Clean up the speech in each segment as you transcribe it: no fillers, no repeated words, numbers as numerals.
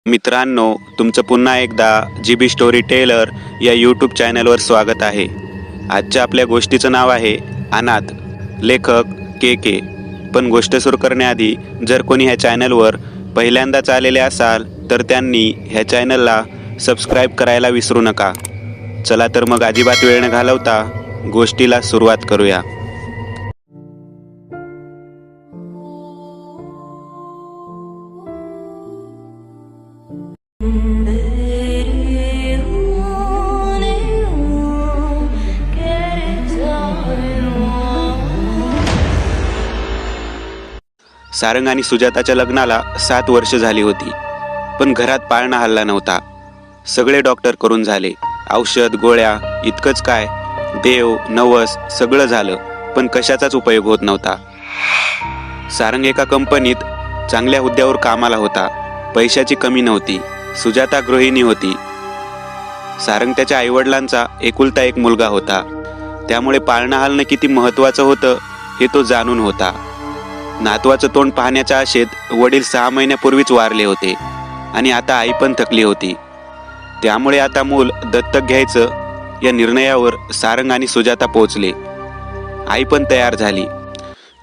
मित्रांनो, तुमचं पुन्हा एकदा GB स्टोरी टेलर या यूट्यूब चॅनलवर स्वागत आहे. आजच्या आपल्या गोष्टीचं नाव आहे अनाथ. लेखक के. पण गोष्ट सुरू करण्याआधी जर कोणी ह्या चॅनलवर पहिल्यांदाच आलेले असाल तर त्यांनी ह्या चॅनलला सबस्क्राईब करायला विसरू नका. चला तर मग अजिबात वेळ न घालवता गोष्टीला सुरुवात करूया. सारंग आणि सुजाताच्या लग्नाला 7 वर्ष झाली होती, पण घरात पाळणा हल्ला नव्हता. सगळे डॉक्टर करून झाले, औषध गोळ्या इतकंच काय, देव नवस सगळं झालं, पण कशाचाच उपयोग होत नव्हता. सारंग एका कंपनीत चांगल्या हुद्द्यावर कामाला होता. पैशाची कमी नव्हती. सुजाता गृहिणी होती. सारंग त्याच्या आईवडिलांचा एकुलता एक मुलगा होता, त्यामुळे पाळणा हलणं किती महत्वाचं होतं हे तो जाणून होता. नातवाचं तोंड पाहण्याच्या आशेत वडील 6 महिन्यापूर्वीच वारले होते आणि आता आई पण थकली होती. त्यामुळे आता मूल दत्तक घ्यायचं या निर्णयावर सारंग आणि सुजाता पोहोचले. आई पण तयार झाली.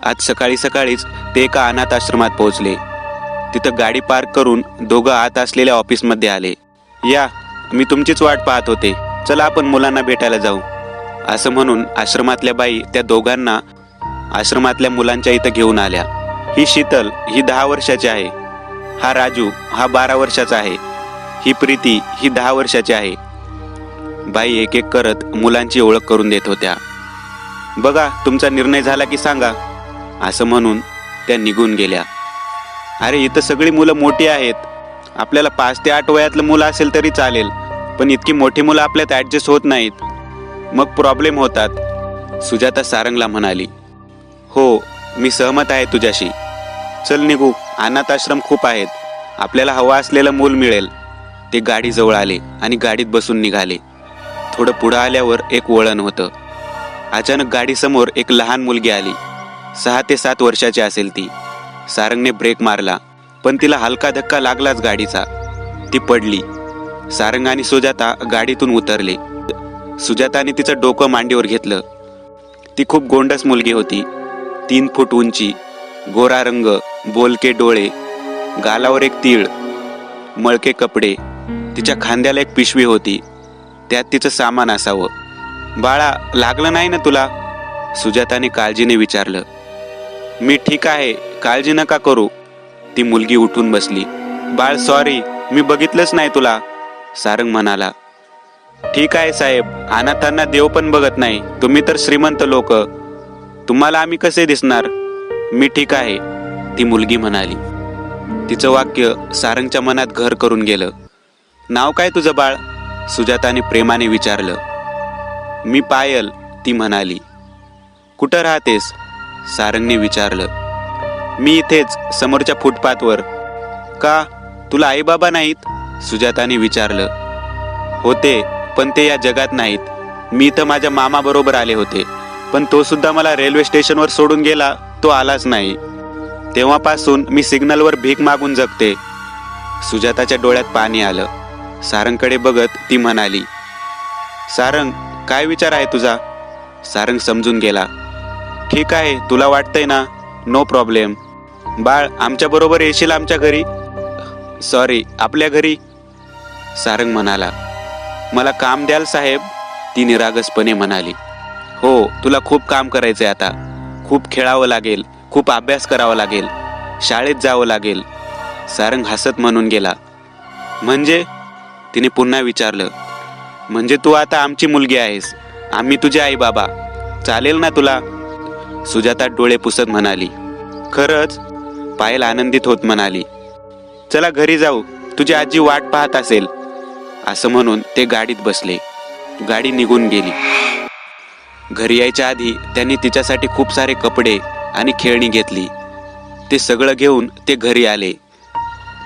आज सकाळीच ते एका अनाथ आश्रमात पोहोचले. तिथं गाडी पार्क करून दोघं आत असलेल्या ऑफिसमध्ये आले. या, मी तुमचीच वाट पाहत होते, चला आपण मुलांना भेटायला जाऊ, असं म्हणून आश्रमातल्या बाई त्या दोघांना आश्रमातल्या मुलांच्या इथं घेऊन आल्या. ही शीतल, ही 10 वर्षाची आहे. हा राजू, हा 12 वर्षाचा आहे. ही प्रीती, ही 10 वर्षाची आहे. बाई एक एक करत मुलांची ओळख करून देत होत्या. बघा, तुमचा निर्णय झाला की सांगा, असं म्हणून त्या निघून गेल्या. अरे, इथं सगळी मुलं मोठी आहेत. आपल्याला 5 ते 8 वयातलं मुलं असेल तरी चालेल, पण इतकी मोठी मुलं आपल्यात ॲडजस्ट होत नाहीत, मग प्रॉब्लेम होतात, सुजाता सारंगला म्हणाली. हो, मी सहमत आहे तुझ्याशी. चल निघू, अनाथ आश्रम खूप आहेत, आपल्याला हवा असलेलं मूल मिळेल. ते गाडीजवळ आले आणि गाडीत बसून निघाले. थोडं पुढं आल्यावर एक वळण होतं. अचानक गाडीसमोर एक लहान मुलगी आली. 6 ते 7 वर्षाची असेल ती. सारंगने ब्रेक मारला, पण तिला हलका धक्का लागलाच गाडीचा. ती पडली. सारंग आणि सुजाता गाडीतून उतरले. सुजाताने तिचं डोकं मांडीवर घेतलं. ती खूप गोंडस मुलगी होती. 3 फूट उंची, गोरा रंग, बोलके डोळे, गालावर एक तीळ, मळके कपडे. तिच्या खांद्याला एक पिशवी होती, त्यात तिचं सामान असावं. बाळा, लागलं नाही ना तुला, सुजाताने काळजीने विचारलं. मी ठीक आहे, काळजी नका करू. ती मुलगी उठून बसली. बाळ, सॉरी, मी बघितलंच नाही तुला, सारंग म्हणाला. ठीक आहे साहेब, अनाथांना देव पण बघत नाही, तुम्ही तर श्रीमंत लोक, तुम्हाला आम्ही कसे दिसणार. मी ठीक आहे, ती मुलगी म्हणाली. तिचं वाक्य सारंगच्या मनात घर करून गेलं. नाव काय तुझं बाळ, सुजाताने प्रेमाने विचारलं. मी पायल, ती म्हणाली. कुठं राहतेस, सारंगने विचारलं. मी इथेच समोरच्या फुटपाथवर. का, तुला आई बाबा नाहीत, सुजाताने विचारलं. होते, पण ते या जगात नाहीत. मी इथं माझ्या मामा बरोबर आले होते, पण तो सुद्धा मला रेल्वे स्टेशनवर सोडून गेला, तो आलाच नाही. तेव्हापासून मी सिग्नलवर भीक मागून जगते. सुजाताच्या डोळ्यात पाणी आलं. सारंगकडे बघत ती म्हणाली. सारंग, काय विचार आहे तुझा, सारंग समजून गेला. ठीक आहे, तुला वाटतंय ना, नो प्रॉब्लेम. बाळ, आमच्या बरोबर येशील आमच्या घरी, सॉरी आपल्या घरी, सारंग म्हणाला. मला काम द्याल साहेब, ती निरागसपणे म्हणाली. हो, तुला खूप काम करायचंय आता. खूप खेळावं लागेल, खूप अभ्यास करावा लागेल, शाळेत जावं लागेल, सारंग हसत म्हणून गेला. म्हणजे, तिने पुन्हा विचारलं. म्हणजे तू आता आमची मुलगी आहेस, आम्ही तुझे आई बाबा, चालेल ना तुला, सुजाता डोळे पुसत म्हणाली. खरंच, पायल आनंदित होत म्हणाली. चला घरी जाऊ, तुझी आजी वाट पाहत असेल, असं म्हणून ते गाडीत बसले. गाडी निघून गेली. घरी यायच्या आधी त्यांनी तिच्यासाठी खूप सारे कपडे आणि खेळणी घेतली. ते सगळं घेऊन ते घरी आले.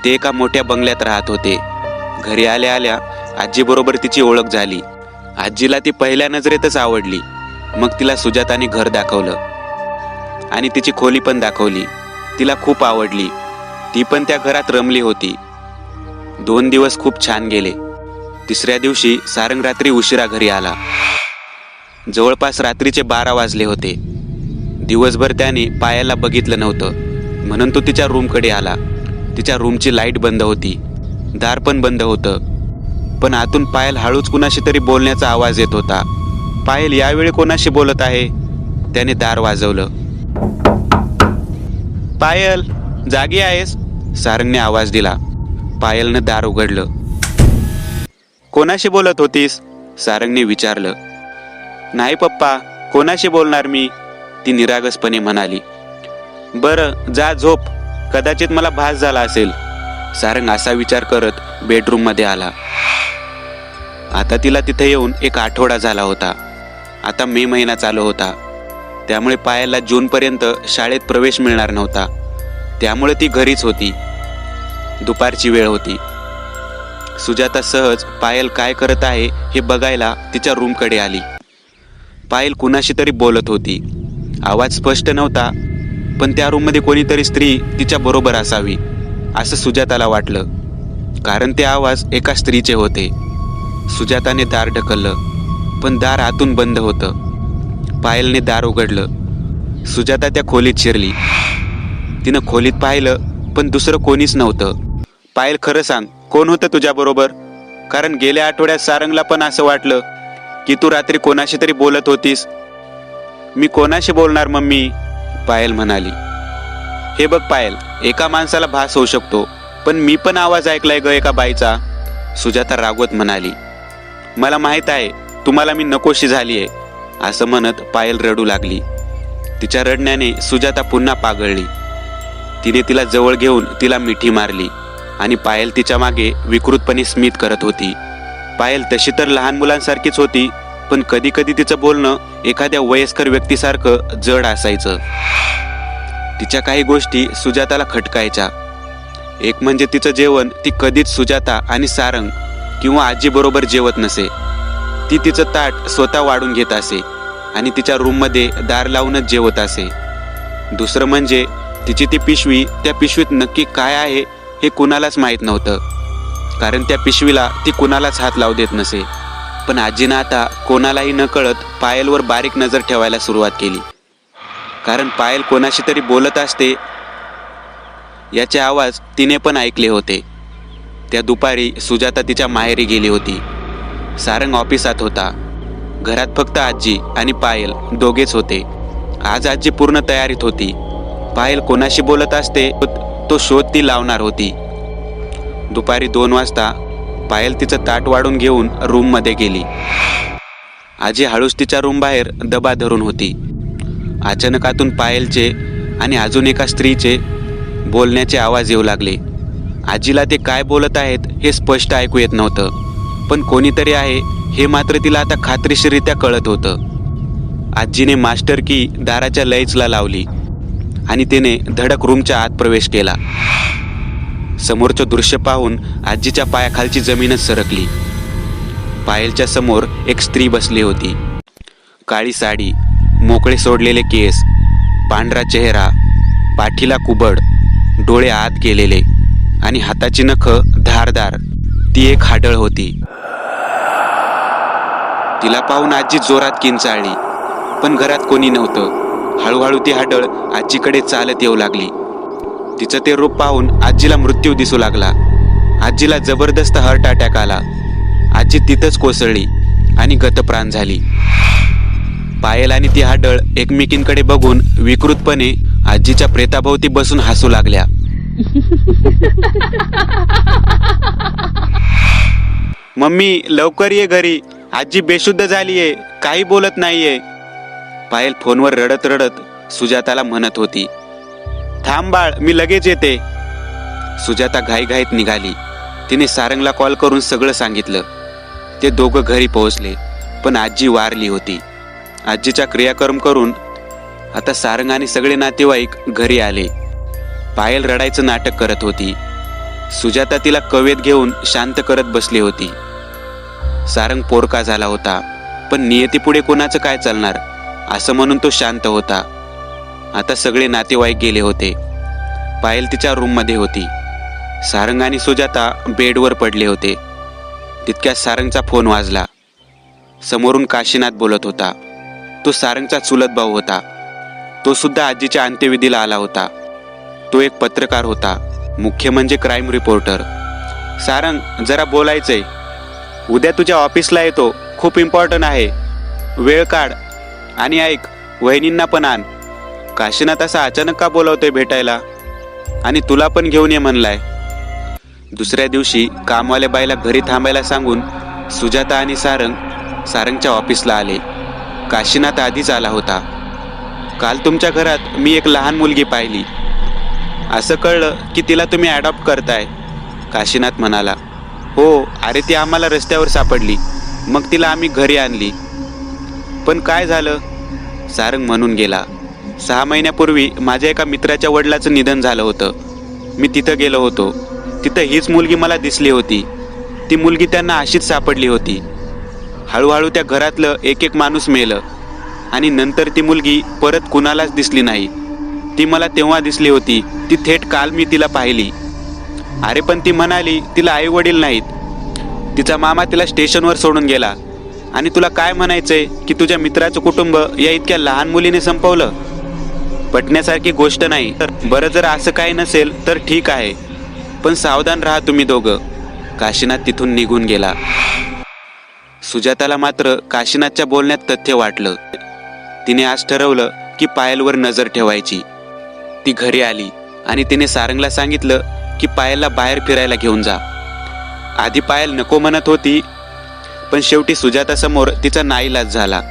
ते एका मोठ्या बंगल्यात राहत होते. घरी आल्या आल्या आजीबरोबर तिची ओळख झाली. आजीला ती पहिल्या नजरेतच आवडली. मग तिला सुजाताने घर दाखवलं आणि तिची खोली पण दाखवली. तिला खूप आवडली. ती पण त्या घरात रमली होती. 2 दिवस खूप छान गेले. तिसऱ्या दिवशी सारंग रात्री उशिरा घरी आला. जवळपास रात्रीचे 12 वाजले होते. दिवसभर त्याने पायलला बघितलं नव्हतं म्हणून तो तिच्या रूमकडे आला. तिच्या रूमची लाईट बंद होती, दार पण बंद होतं. पण आतून पायल हळूच कुणाशी तरी बोलण्याचा आवाज येत होता. पायल यावेळी कोणाशी बोलत आहे? त्याने दार वाजवलं. पायल, जागी आहेस? सारंगने आवाज दिला. पायलनं दार उघडलं. कोणाशी बोलत होतीस? सारंगने विचारलं. नाही पप्पा, कोणाशी बोलणार मी? ती निरागसपणे म्हणाली. बरं, जा झोप, कदाचित मला भास झाला असेल. सारंग असा विचार करत बेडरूममध्ये आला. आता तिला तिथे येऊन 1 आठवडा झाला होता. आता मे महिना चालू होता, त्यामुळे पायलला जूनपर्यंत शाळेत प्रवेश मिळणार नव्हता. त्यामुळे ती घरीच होती. दुपारची वेळ होती. सुजाता सहज पायल काय करत आहे हे बघायला तिच्या रूमकडे आली. पायल कुणाशी तरी बोलत होती. आवाज स्पष्ट नव्हता, पण त्या रूममध्ये कोणीतरी स्त्री तिच्या बरोबर असावी असं सुजाताला वाटलं, कारण ते आवाज एका स्त्रीचे होते. सुजाताने दार ढकललं, पण दार आतून बंद होतं. पायलने दार उघडलं. सुजाता त्या खोलीत शिरली. तिनं खोलीत पाहिलं, पण दुसरं कोणीच नव्हतं. पायल, खरं सांग, कोण होतं तुझ्याबरोबर? कारण गेल्या आठवड्यात सारंगला पण असं वाटलं की तू रात्री कोणाशी तरी बोलत होतीस. मी कोणाशी बोलणार मम्मी? पायल म्हणाली. हे बघ पायल, एका माणसाला भास होऊ शकतो, पण मी पण आवाज ऐकलाय ग एका बाईचा. सुजाता रागवत म्हणाली. मला माहित आहे तुम्हाला मी नकोशी झाली आहे, असं म्हणत पायल रडू लागली. तिच्या रडण्याने सुजाता पुन्हा पागळली. तिने तिला जवळ घेऊन तिला मिठी मारली आणि पायल तिच्या मागे विकृतपणे स्मित करत होती. पायल तशी तर लहान मुलांसारखीच होती, पण कधी कधी तिचं बोलणं एखाद्या वयस्कर व्यक्तीसारखं जड असायचं. तिच्या काही गोष्टी सुजाताला खटकायच्या. एक म्हणजे तिचं जेवण ती कधीच सुजाता आणि सारंग किंवा आजीबरोबर जेवत नसे. ती तिचं ताट स्वतः वाढून घेत असे आणि तिच्या रूममध्ये दार लावूनच जेवत असे. दुसरं म्हणजे तिची ती पिशवी, त्या पिशवीत नक्की काय आहे हे कुणालाच माहीत नव्हतं, कारण त्या पिशवीला ती कुणालाच हात लावू देत नसे. पण आजीनं आता कोणालाही न कळत पायलवर बारीक नजर ठेवायला सुरुवात केली, कारण पायल कोणाशी तरी बोलत असते याचे आवाज तिने पण ऐकले होते. त्या दुपारी सुजाता तिच्या माहेरी गेली होती. सारंग ऑफिसात होता. घरात फक्त आजी आणि पायल दोघेच होते. आज आजी पूर्ण तयारीत होती. पायल कोणाशी बोलत असते तो शोध ती लावणार होती. दुपारी 2 वाजता पायल तिचं ताट वाढून घेऊन रूममध्ये गेली. आजी हळूच तिच्या रूम बाहेर दबा धरून होती. अचानक आतून पायलचे आणि अजून एका स्त्रीचे बोलण्याचे आवाज येऊ लागले. आजीला ते काय बोलत आहेत हे स्पष्ट ऐकू येत नव्हतं, पण कोणीतरी आहे हे मात्र तिला आता खात्रीशीररित्या कळत होतं. आजीने मास्टर की दाराच्या लयचला लावली आणि तिने धडक रूमच्या आत प्रवेश केला. समोरचं दृश्य पाहून आजीच्या पायाखालची जमीनच सरकली. पायलच्या समोर एक स्त्री बसली होती. काळी साडी, मोकळे सोडलेले केस, पांढरा चेहरा, पाठीला कुबड, डोळे आत गेलेले आणि हाताची नखं धारदार. ती एक हाडळ होती. तिला पाहून आजी जोरात किंचाळली, पण घरात कोणी नव्हतं. हळूहळू ती हाडळ आजीकडे चालत येऊ लागली. तिचं ते रूप पाहून आजीला मृत्यू दिसू लागला. आजीला जबरदस्त हार्ट अटॅक आला. आजी तिथंच कोसळली आणि गतप्राण झाली. पायल आणि ती हाडळ एकमेकींकडे बघून विकृतपणे आजीच्या प्रेताभोवती बसून हसू लागल्या. मम्मी, लवकर ये घरी, आजी बेशुद्ध झालीये, काही बोलत नाहीये. पायल फोनवर रडत रडत सुजाताला म्हणत होती. थांब बाळ, मी लगेच येते. सुजाता घाईघाईत निघाली. तिने सारंगला कॉल करून सगळं सांगितलं. ते दोघं घरी पोहोचले, पण आजी वारली होती. आजीचा क्रियाकर्म करून आता सारंग आणि सगळे नातेवाईक घरी आले. पायल रडायचं नाटक करत होती. सुजाता तिला कवेत घेऊन शांत करत बसली होती. सारंग पोरका झाला होता, पण नियतीपुढे कोणाचं काय चालणार असं म्हणून तो शांत होता. आता सगळे नातेवाईक गेले होते. पायल तिच्या रूममध्ये होती. सारंग आणि सुजाता बेडवर पडले होते. तितक्यात सारंगचा फोन वाजला. समोरून काशीनाथ बोलत होता. तो सारंगचा चुलत भाऊ होता. तो सुद्धा आजीच्या अंत्यविधीला आला होता. तो एक पत्रकार होता, मुख्य म्हणजे क्राईम रिपोर्टर. सारंग, जरा बोलायचंय. उद्या तुझ्या ऑफिसला येतो, खूप इम्पॉर्टंट आहे, वेळ काढ. आणि ऐक, वहिनींना पण आण. काशीनाथ असा अचानक का बोलवतोय भेटायला? आणि तुला पण घेऊन ये म्हणलाय. दुसऱ्या दिवशी कामवाल्या बाईला घरी थांबायला सांगून सुजाता आणि सारंगच्या ऑफिसला आले. काशीनाथ आधीच आला होता. काल तुमच्या घरात मी एक लहान मुलगी पाहिली. असं कळलं की तिला तुम्ही ॲडॉप्ट करताय, काशीनाथ म्हणाला. हो, अरे ती आम्हाला रस्त्यावर सापडली, मग तिला आम्ही घरी आणली. पण काय झालं? सारंग म्हणून गेला. 6 महिन्यापूर्वी माझ्या एका मित्राच्या वडिलाचं निधन झालं होतं. मी तिथं गेलो होतो. तिथं हीच मुलगी मला दिसली होती. ती मुलगी त्यांना अशीच सापडली होती. हळूहळू त्या घरातलं एक एक माणूस मेलं आणि नंतर ती मुलगी परत कुणालाच दिसली नाही. ती मला तेव्हा दिसली होती, ती थेट काल मी तिला पाहिली. अरे पण ती म्हणाली तिला आई वडील नाहीत. तिचा मामा तिला स्टेशनवर सोडून गेला. आणि तुला काय म्हणायचंय की तुझ्या मित्राचं कुटुंब या इतक्या लहान मुलीने संपवलं? पटण्यासारखी गोष्ट नाही. बरं, जर असं काही नसेल तर ठीक आहे, पण सावधान राहा तुम्ही दोघं. काशीनाथ तिथून निघून गेला. सुजाताला मात्र काशीनाथच्या बोलण्यात तथ्य वाटलं. तिने आज ठरवलं की पायलवर नजर ठेवायची. ती घरी आली आणि तिने सारंगला सांगितलं की पायलला बाहेर फिरायला घेऊन जा. आधी पायल नको म्हणत होती, पण शेवटी सुजातासमोर तिचा नाईलाज झाला.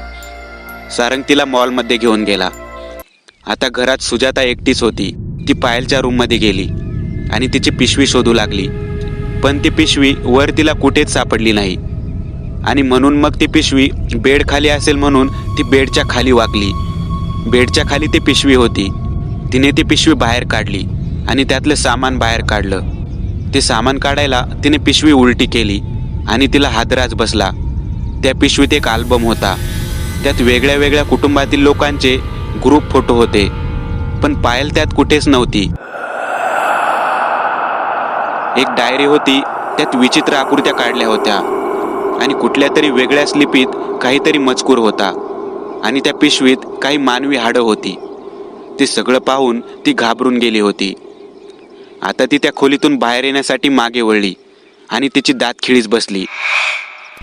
सारंग तिला मॉलमध्ये घेऊन गेला. आता घरात सुजाता एकटीच होती. ती पायलच्या रूममध्ये गेली आणि तिची पिशवी शोधू लागली. पण ती पिशवी वर तिला कुठेच सापडली नाही. आणि म्हणून मग ती पिशवी बेड खाली असेल म्हणून ती बेडच्या खाली वाकली. बेडच्या खाली ती पिशवी होती. तिने ती पिशवी बाहेर काढली आणि त्यातलं सामान बाहेर काढलं. ते सामान काढायला तिने पिशवी उलटी केली आणि तिला हादराच बसला. त्या पिशवीत एक अल्बम होता. त्यात वेगळ्या वेगळ्या कुटुंबातील लोकांचे ग्रुप फोटो होते, पण पायल त्यात कुठेच नव्हती. एक डायरी होती, त्यात विचित्र आकृत्या काढल्या होत्या आणि कुठल्या तरी वेगळ्याच लिपीत काहीतरी मजकूर होता. आणि त्या पिशवीत काही मानवी हाडं होती. ते सगळं पाहून ती घाबरून गेली होती. आता ती त्या खोलीतून बाहेर येण्यासाठी मागे वळली आणि तिची दातखिळीच बसली.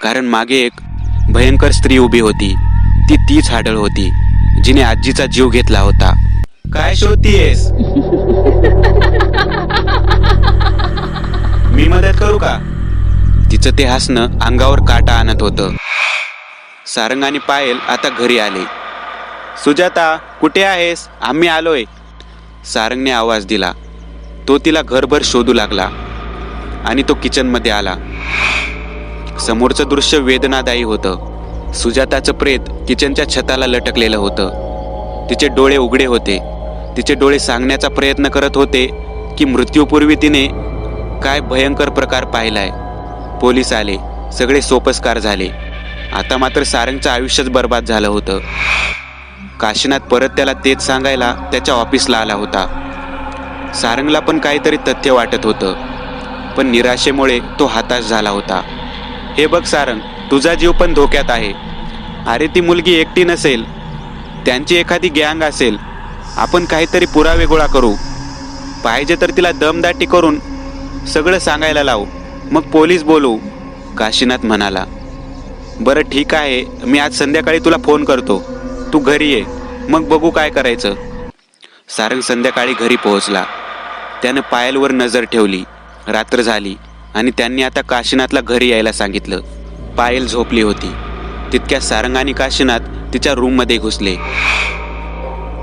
कारण मागे एक भयंकर स्त्री उभी होती. ती तीच हाडळ होती जिने आजीचा जीव घेतला होता. काय शोधतीयेस? मी मदत करू का? तिचं ते हसणं अंगावर काटा आणत होतं. सारंग आणि पायल आता घरी आले. सुजाता, कुठे आहेस? आम्ही आलोय, सारंगने आवाज दिला. तो तिला घरभर शोधू लागला आणि तो किचनमध्ये आला. समोरचं दृश्य वेदनादायी होतं. सुजाताचं प्रेत किचनच्या छताला लटकलेलं होतं. तिचे डोळे उघडे होते. तिचे डोळे सांगण्याचा प्रयत्न करत होते की मृत्यूपूर्वी तिने काय भयंकर प्रकार पाहिलाय. पोलीस आले. सगळे सोपस्कार झाले. आता मात्र सारंगचं आयुष्यच बर्बाद झालं होतं. काशीनाथ परत त्याला तेच सांगायला त्याच्या ऑफिसला आला होता. सारंगला पण काहीतरी तथ्य वाटत होतं, पण निराशेमुळे तो हताश झाला होता. हे बघ सारंग, तुझा जीव पण धोक्यात आहे. अरे ती मुलगी एकटी नसेल, त्यांची एखादी गँग असेल. आपण काहीतरी पुरावे गोळा करू. पाहिजे तर तिला दमदाटी करून सगळं सांगायला लावू, मग पोलीस बोलवू, काशीनाथ म्हणाला. बरं ठीक आहे, मी आज संध्याकाळी तुला फोन करतो. तू घरी ये, मग बघू काय करायचं. सारंग संध्याकाळी घरी पोहोचला. त्यानं पायलवर नजर ठेवली. रात्र झाली आणि त्यांनी आता काशीनाथला घरी यायला सांगितलं. पायल झोपली होती. तितक्या सारंग आणि काशीनाथ तिच्या रूममध्ये घुसले.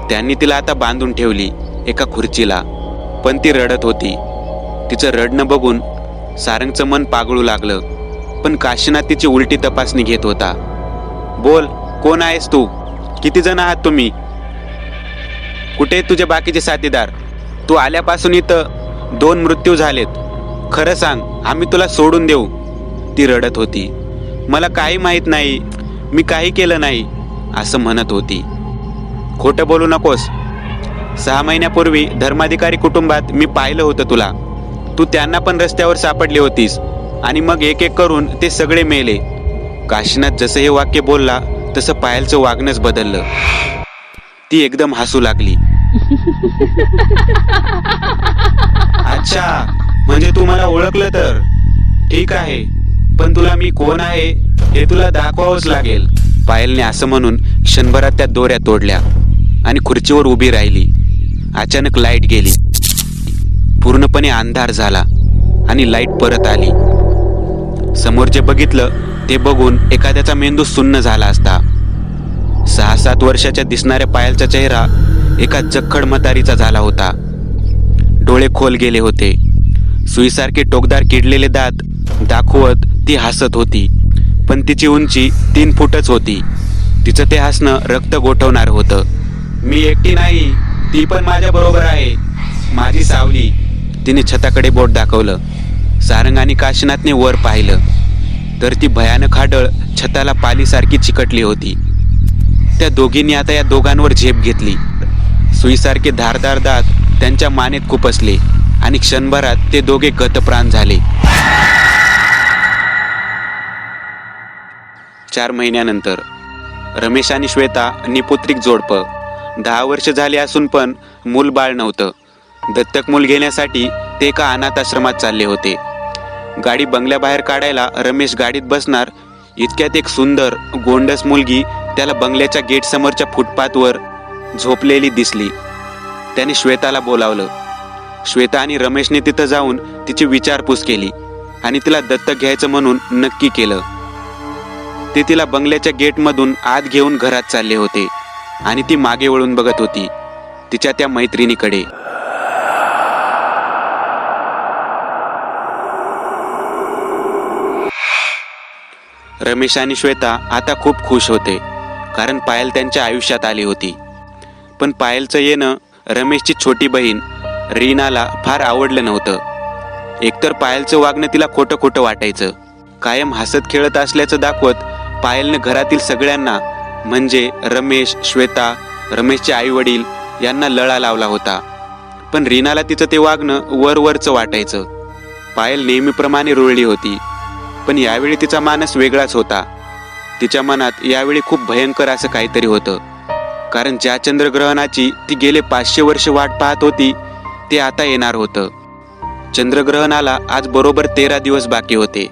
त्यांनी तिला आता बांधून ठेवली एका खुर्चीला, पण ती रडत होती. तिचं रडणं बघून सारंगचं मन पागळू लागलं, पण काशीनाथ तिची उलटी तपासणी घेत होता. बोल, कोण आहेस तू? किती जण आहात तुम्ही? कुठे तुझे बाकीचे साथीदार? तू आल्यापासून इथं 2 मृत्यू झालेत. खरं सांग, आम्ही तुला सोडून देऊ. ती रडत होती. मला काही माहीत नाही, मी काही केलं नाही, असं म्हणत होती. खोटं बोलू नकोस. 6 महिन्यापूर्वी धर्माधिकारी कुटुंबात मी पाहिलं होतं तुला. तू त्यांना पण रस्त्यावर सापडली होतीस आणि मग एक एक करून ते सगळे मेले. काशीनाथ जसं हे वाक्य बोलला तसं पायलचं वागणंच बदललं. ती एकदम हसू लागली. अच्छा, म्हणजे तू मला ओळखलं तर ठीक आहे, पण तुला मी कोण आहे हे तुला दाखवावंच लागेल. पायलने असं म्हणून क्षणभरात त्या दोऱ्या तोडल्या आणि खुर्चीवर उभी राहिली. अचानक लाईट गेली. पूर्णपणे अंधार झाला आणि लाईट परत आली. समोर जे बघितलं ते बघून एखाद्याचा मेंदू सुन्न झाला असता. 6-7 वर्षाच्या दिसणाऱ्या पायलचा चेहरा एका जखड मतारीचा झाला होता. डोळे खोल गेले होते. सुईसारखे टोकदार किडलेले दात दाखवत ती हसत होती, पण तिची उंची 3 फूटच होती. तिचं ते हसणं रक्त गोठवणार होतं. मी एकटी नाही, ती पण माझ्या बरोबर आहे, माझी सावली. तिने छताकडे बोट दाखवलं. सारंग आणि काशीनाथने वर पाहिलं तर ती भयानक हाडळ छताला पालीसारखी चिकटली होती. त्या दोघींनी आता या दोघांवर झेप घेतली. सुईसारखे धारदार दात त्यांच्या मानेत खुपसले आणि क्षणभरात ते दोघे गतप्राण झाले. 4 महिन्यानंतर रमेश आणि श्वेता निपुत्रिक जोडपं. 10 वर्ष झाली असून पण मूल बाळ नव्हतं. दत्तक मूल घेण्यासाठी ते एका अनाथ आश्रमात चालले होते. गाडी बंगल्याबाहेर काढायला रमेश गाडीत बसणार इतक्यात एक सुंदर गोंडस मुलगी त्याला बंगल्याच्या गेट समोरच्या फुटपाथवर झोपलेली दिसली. त्याने श्वेताला बोलावलं. श्वेता आणि रमेशने तिथं जाऊन तिची विचारपूस केली आणि तिला दत्तक घ्यायचं म्हणून नक्की केलं. ते तिला बंगल्याच्या गेटमधून आत घेऊन घरात चालले होते आणि ती मागे वळून बघत होती तिच्या त्या मैत्रिणीकडे. रमेश आणि श्वेता आता खूप खुश होते, कारण पायल त्यांच्या आयुष्यात आली होती. पण पायलचं येणं रमेशची छोटी बहीण रीनाला फार आवडलं नव्हतं. एकतर पायलचं वागणं तिला खोटं खोटं वाटायचं. कायम हसत खेळत असल्याचं दाखवत पायलनं घरातील सगळ्यांना म्हणजे रमेश, श्वेता, रमेशचे आई वडील यांना लळा लावला होता. पण रीनाला तिचं ते वागणं वरवरचं वाटायचं. पायल नेहमीप्रमाणे रुळली होती, पण यावेळी तिचा मानस वेगळाच होता. तिच्या मनात यावेळी खूप भयंकर असं काहीतरी होतं, कारण ज्या चंद्रग्रहणाची ती गेले 500 वर्ष वाट पाहत होती ते आता येणार होतं. चंद्रग्रहणाला आज बरोबर 13 दिवस बाकी होते.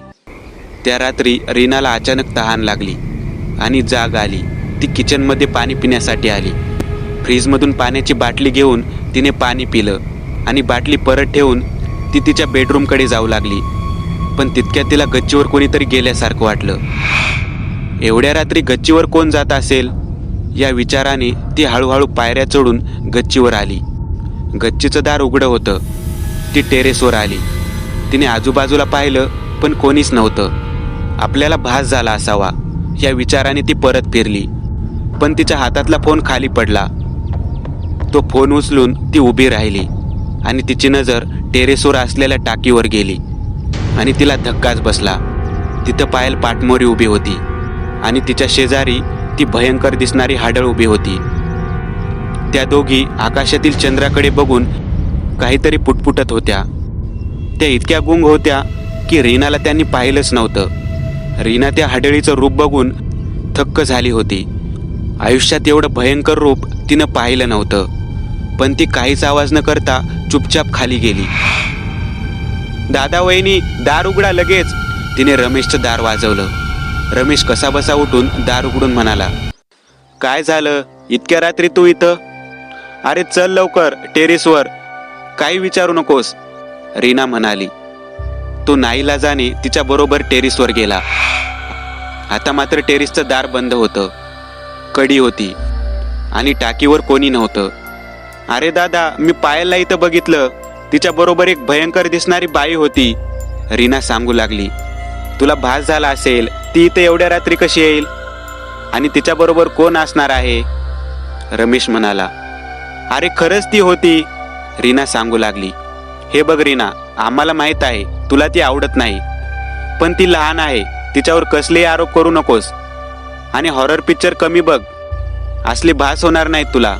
त्या रात्री रीनाला अचानक तहान लागली आणि जाग आली. ती किचनमध्ये पाणी पिण्यासाठी आली. फ्रीजमधून पाण्याची बाटली घेऊन तिने पाणी पिलं आणि बाटली परत ठेवून ती तिच्या बेडरूमकडे जाऊ लागली. पण तितक्यात तिला गच्चीवर कोणीतरी गेल्यासारखं वाटलं. एवढ्या रात्री गच्चीवर कोण जात असेल या विचाराने ती हळूहळू पायऱ्या चढून गच्चीवर आली. गच्चीचं दार उघडं होतं. ती टेरेसवर आली. तिने आजूबाजूला पाहिलं पण कोणीच नव्हतं. आपल्याला भास झाला असावा या विचाराने ती परत फिरली, पण तिच्या हातातला फोन खाली पडला. तो फोन उचलून ती उभी राहिली आणि तिची नजर टेरेसवर असलेल्या टाकीवर गेली आणि तिला धक्काच बसला. तिथं पायल पाठमोरी उभी होती आणि तिच्या शेजारी ती भयंकर दिसणारी हाडळ उभी होती. त्या दोघी आकाशातील चंद्राकडे बघून काहीतरी पुटपुटत होत्या. त्या इतक्या गुंग होत्या की रीनाला त्यांनी पाहिलंच नव्हतं. रीना त्या हाडळीचं रूप बघून थक्क झाली होती. आयुष्यात एवढं भयंकर रूप तिनं पाहिलं नव्हतं. पण ती काहीच आवाज न करता चुपचाप खाली गेली. दादा, वहिनी, दार उघडा लगेच, तिने रमेशचं दार वाजवलं. रमेश कसाबसा उठून दार उघडून म्हणाला, काय झालं? इतक्या रात्री तू इथं? अरे चल लवकर टेरेसवर, काही विचारू नकोस, रीना म्हणाली. तो नाईलाजाने तिच्या बरोबर टेरेसवर गेला. आता मात्र टेरेसचं दार बंद होतं. कडी होती आणि टाकीवर कोणी नव्हतं. अरे दादा, मी पायलला इथं बघितलं. तिच्या बरोबर एक भयंकर दिसणारी बाई होती, रीना सांगू लागली. तुला भास झाला असेल, ती इथं एवढ्या रात्री कशी येईल आणि तिच्या बरोबर कोण असणार आहे, रमेश म्हणाला. अरे खरंच ती होती, रीना सांगू लागली. हे बघ रीना, आम्हाला माहित आहे तुला ती आवडत नाही, पण ती लहान आहे, तिच्यावर कसलेही आरोप करू नकोस आणि हॉरर पिक्चर कमी बघ, असले भास होणार नाहीत तुला,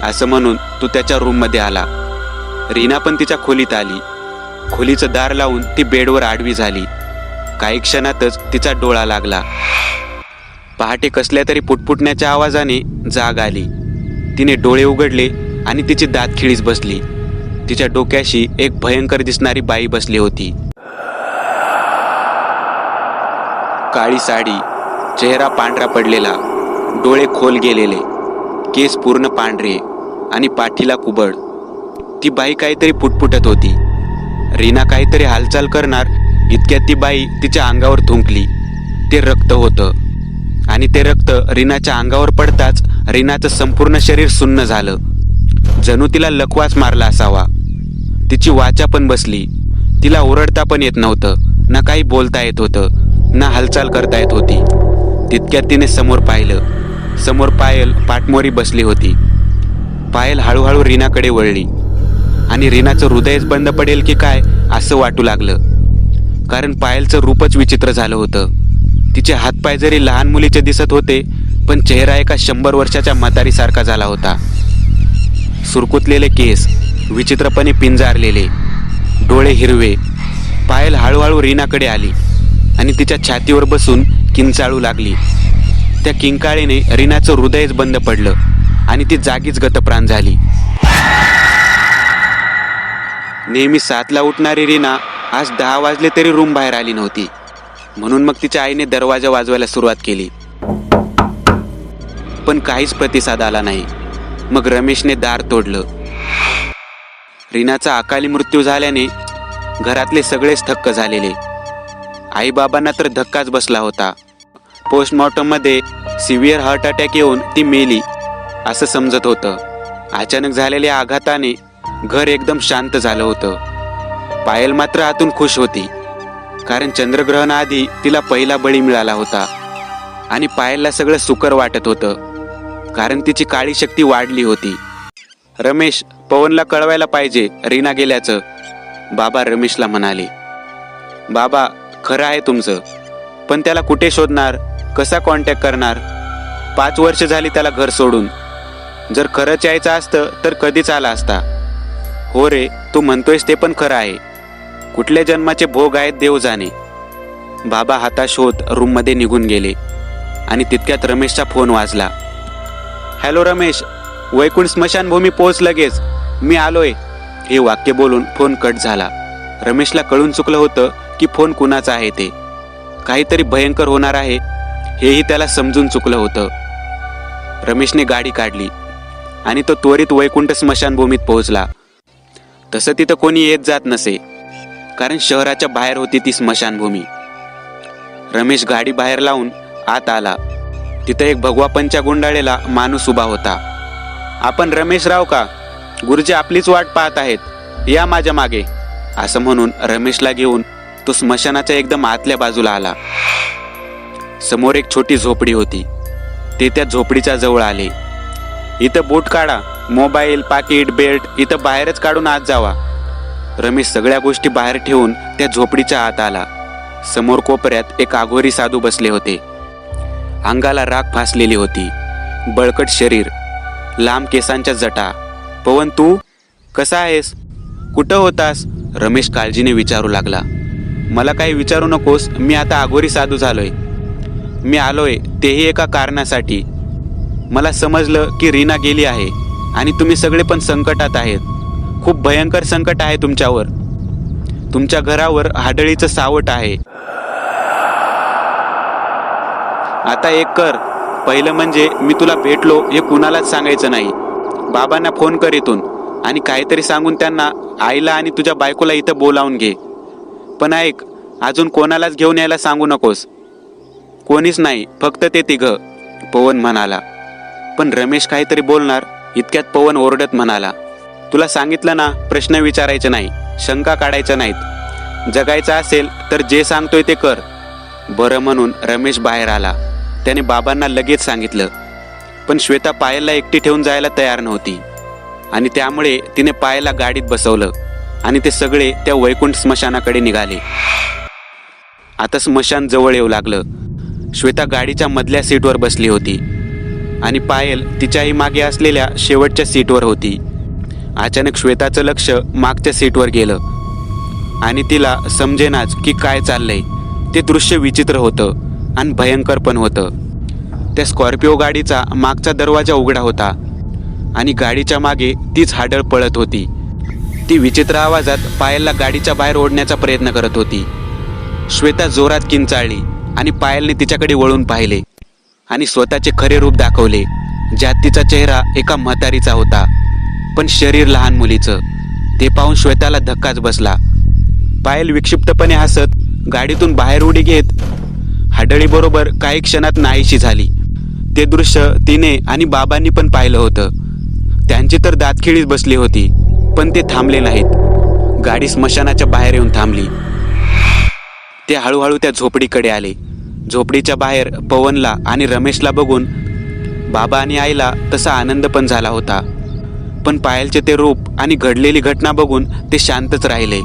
असं म्हणून तू त्याच्या रूममध्ये आला. रीना पण तिच्या खोलीत आली. खोलीचं दार लावून ती बेडवर आडवी झाली. काही क्षणातच तिचा डोळा लागला. पहाटे कसल्या तरी पुटपुटण्याच्या आवाजाने जाग आली. तिने डोळे उघडले आणि तिची दात खिळीस बसली. तिच्या डोक्याशी एक भयंकर दिसणारी बाई बसली होती. काळी साडी, चेहरा पांढरा पडलेला, डोळे खोल गेलेले, केस पूर्ण पांढरे आणि पाठीला कुबड. ती बाई काहीतरी पुटपुटत होती. रीना काहीतरी हालचाल करणार इतक्यात ती बाई तिच्या अंगावर थुंकली. ते रक्त होतं आणि ते रक्त रीनाच्या अंगावर पडताच रीनाचं संपूर्ण शरीर सुन्न झालं. जणू तिला लकवाच मारला असावा. तिची वाचा पण बसली. तिला ओरडता पण येत नव्हतं, ना काही बोलता येत होतं, ना हालचाल करता येत होती. तितक्यात तिने समोर पाहिलं. समोर पायल पाठमोरी बसली होती. पायल हळूहळू रीनाकडे वळली आणि रीनाचं हृदयच बंद पडेल की काय असं वाटू लागलं. कारण पायलचं रूपच विचित्र झालं होतं. तिचे हातपाय जरी लहान मुलीचे दिसत होते, पण चेहरा एका 100 वर्षाच्या म्हातारीसारखा झाला होता. सुरकुतलेले केस, विचित्रपणे पिंजारलेले, डोळे हिरवे. पायल हळूहळू रीनाकडे आली आणि तिच्या छातीवर बसून किंचाळू लागली. त्या किंकाळीने रीनाचं हृदयच बंद पडलं आणि ती जागीच गतप्राण झाली. नेहमी 7ला उठणारी रीना आज 10 वाजले तरी रूम बाहेर आली नव्हती. म्हणून मग तिच्या आईने दरवाजा वाजवायला सुरुवात केली, पण काहीच प्रतिसाद आला नाही. मग रमेशने दार तोडलं. रीनाचा अकाली मृत्यू झाल्याने घरातले सगळेच थक्क झालेले. आईबाबांना तर धक्काच बसला होता. पोस्टमॉर्टममध्ये सिव्हिअर हार्ट अटॅक येऊन ती मेली असं समजत होतं. अचानक झालेल्या आघाताने घर एकदम शांत झालं होतं. पायल मात्र आतून खुश होती, कारण चंद्रग्रहणाआधी तिला पहिला बळी मिळाला होता. आणि पायलला सगळं सुकर वाटत होतं, कारण तिची काळी शक्ती वाढली होती. रमेश, पवनला कळवायला पाहिजे रीना गेल्याचं, बाबा रमेशला म्हणाले. बाबा, खरं आहे तुमचं, पण त्याला कुठे शोधणार, कसा कॉन्टॅक्ट करणार? 5 वर्ष झाली त्याला घर सोडून. जर खरंच यायचं असतं तर कधीच आला असता. हो रे, तू म्हणतोयस ते पण खरं आहे. कुठल्या जन्माचे भोग आहेत देव जाणे. बाबा हताश होत रूममध्ये निघून गेले आणि तितक्यात रमेशचा फोन वाजला. हॅलो रमेश, वैकुंठ स्मशानभूमी पोहोच लगेच, मी आलोय. हे वाक्य बोलून फोन कट झाला. रमेशला कळून चुकलं होतं की फोन कुणाचा आहे ते. काहीतरी भयंकर होणार आहे हेही त्याला समजून चुकलं होतं. रमेशने गाडी काढली आणि तो त्वरित वैकुंठ स्मशानभूमीत पोहोचला. तसं तिथं कोणी येत जात नसे, कारण शहराच्या बाहेर होती ती स्मशानभूमी. रमेश गाडी बाहेर लावून आत आला. तिथं एक भगवा पंचा गुंडाळलेला माणूस उभा होता. आपण रमेशराव का? गुरुजी आपलीच वाट पाहत आहेत, या माझ्या मागे, असं म्हणून रमेशला घेऊन तो स्मशानाच्या एकदम आतल्या बाजूला आला. समोर एक छोटी झोपडी होती. ते त्या झोपडीच्या जवळ आले. इथं बूट काढा, मोबाईल, पाकिट, बेल्ट इथं बाहेरच काढून आत जावा. रमेश सगळ्या गोष्टी बाहेर ठेवून त्या झोपडीच्या आत आला. समोर कोपऱ्यात एक आघोरी साधू बसले होते. अंगाला राख फासलेली होती, बळकट शरीर, लांब केसांच्या जटा. पवन, तू कसा आहेस? कुठं होतास? रमेश काळजीने विचारू लागला. मला काही विचारू नकोस, मी आता आघोरी साधू झालोय. मी आलोय तेही एका कारणासाठी. मला समजलं की रीना गेली आहे आणि तुम्ही सगळे पण संकटात आहेत. खूप भयंकर संकट आहे तुमच्यावर. तुमच्या घरावर हाडळीचं सावट आहे. आता एक कर, पहिलं म्हणजे मी तुला भेटलो हे कुणालाच सांगायचं नाही. बाबांना फोन कर इथून आणि काहीतरी सांगून त्यांना आईला आणि तुझ्या बायकोला इथं बोलावून घे. पण ऐक, अजून कोणालाच घेऊन यायला सांगू नकोस. कोणीच नाही, फक्त ते 3. पवन म्हणाला. पण रमेश काहीतरी बोलणार इतक्यात पवन ओरडत म्हणाला, तुला सांगितलं ना, प्रश्न विचारायचे नाही, शंका काढायच्या नाहीत. जगायचं असेल तर जे सांगतोय ते कर. बरं म्हणून रमेश बाहेर आला. त्याने बाबांना लगेच सांगितलं. पण श्वेता पायलला एकटी ठेवून जायला तयार नव्हती आणि त्यामुळे तिने पायलला गाडीत बसवलं आणि ते सगळे त्या वैकुंठ स्मशानाकडे निघाले. आता स्मशान जवळ येऊ लागलं. श्वेता गाडीच्या मधल्या सीटवर बसली होती आणि पायल तिच्याही मागे असलेल्या शेवटच्या सीटवर होती. अचानक श्वेताचं लक्ष मागच्या सीटवर गेलं. आणि तिला समजेनाच की काय चाललंय. ते दृश्य विचित्र होतं आणि भयंकर पण होतं. त्या स्कॉर्पिओ गाडीचा मागचा दरवाजा उघडा होता आणि गाडीच्या मागे तीच हाडळ पळत होती. ती विचित्र आवाजात पायलला गाडीच्या बाहेर ओढण्याचा प्रयत्न करत होती. श्वेता जोरात किंचाळली आणि पायलने तिच्याकडे वळून पाहिले आणि स्वतःचे खरे रूप दाखवले, ज्यात तिचा चेहरा एका म्हातारीचा होता, पण शरीर लहान मुलीचं. ते पाहून श्वेताला धक्काच बसला. पायल विक्षिप्तपणे हसत गाडीतून बाहेर उडी घेत हाडळीबरोबर काही क्षणात नाहीशी झाली. ते दृश्य तिने आणि बाबांनी पण पाहिलं होतं. त्यांची तर दातखिळीच बसली होती, पण ते थांबले नाहीत. गाडी स्मशानाच्या बाहेर येऊन थांबली. ते हळूहळू त्या झोपडीकडे आले. झोपडीच्या बाहेर पवनला आणि रमेशला बघून बाबा आणि आईला तसा आनंद पण झाला होता, पण पायलचे ते रूप आणि घडलेली घटना बघून ते शांतच राहिले.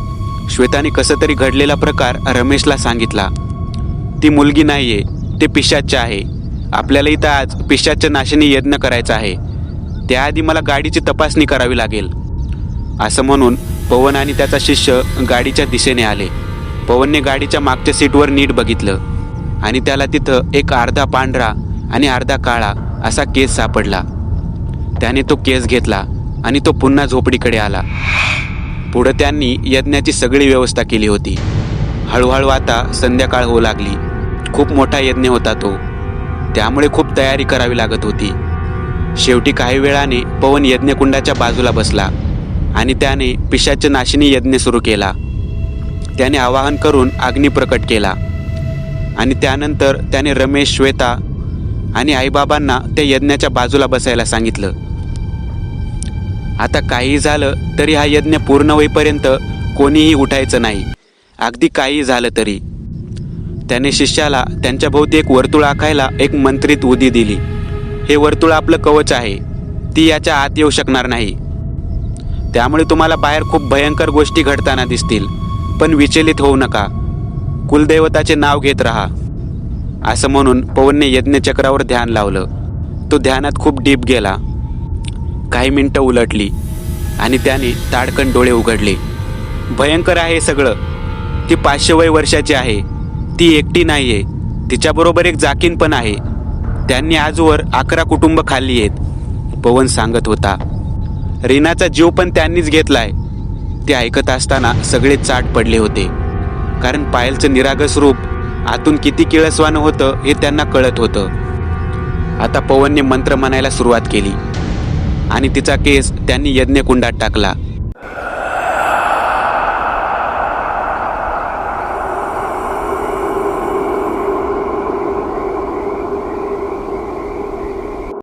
श्वेताने कसं तरी घडलेला प्रकार रमेशला सांगितला. ती मुलगी नाहीये, ते पिशाच्च आहे. आपल्याला इथं आज पिशाच्च्या नाशेने यज्ञ करायचा आहे. त्याआधी मला गाडीची तपासणी करावी लागेल. असं म्हणून पवन आणि त्याचा शिष्य गाडीच्या दिशेने आले. पवनने गाडीच्या मागच्या सीटवर नीट बघितलं आणि त्याला तिथं एक अर्धा पांढरा आणि अर्धा काळा असा केस सापडला. त्याने तो केस घेतला आणि तो पुन्हा झोपडीकडे आला. पुढं त्यांनी यज्ञाची सगळी व्यवस्था केली होती. हळूहळू आता संध्याकाळ होऊ लागली. खूप मोठा यज्ञ होता तो, त्यामुळे खूप तयारी करावी लागत होती. शेवटी काही वेळाने पवन यज्ञकुंडाच्या बाजूला बसला आणि त्याने पिशाच्च नाशिनी यज्ञ सुरू केला. त्याने आवाहन करून अग्नी प्रकट केला आणि त्यानंतर त्याने रमेश, श्वेता आणि आईबाबांना त्या यज्ञाच्या बाजूला बसायला सांगितलं. आता काहीही झालं तरी हा यज्ञ पूर्ण होईपर्यंत कोणीही उठायचं नाही, अगदी काहीही झालं तरी. त्याने शिष्याला त्यांच्या भोवती एक वर्तुळ आखायला एक मंत्रित उदी दिली. हे वर्तुळ आपलं कवच आहे, ती याच्या आत येऊ शकणार नाही. त्यामुळे तुम्हाला बाहेर खूप भयंकर गोष्टी घडताना दिसतील, पण विचलित होऊ नका. कुलदैवताचे नाव घेत राहा. असं म्हणून पवनने यज्ञचक्रावर ध्यान लावलं. तो ध्यानात खूप डीप गेला. काही मिनिटं उलटली आणि त्याने ताडकन डोळे उघडले. भयंकर आहे सगळं. ती 500 वर्षाची आहे. ती एकटी नाहीये, तिच्याबरोबर एक जाकीन पण आहे. त्यांनी आजवर 11 कुटुंब खाल्ली आहेत, पवन सांगत होता. रीनाचा जीव पण त्यांनीच घेतलाय. ते ऐकत असताना सगळे चाट पडले होते, कारण पायलचं निरागस रूप आतून किती किळसवानं होतं हे त्यांना कळत होतं. आता पवनने मंत्र म्हणायला सुरुवात केली आणि तिचा केस त्यांनी यज्ञकुंडात टाकला.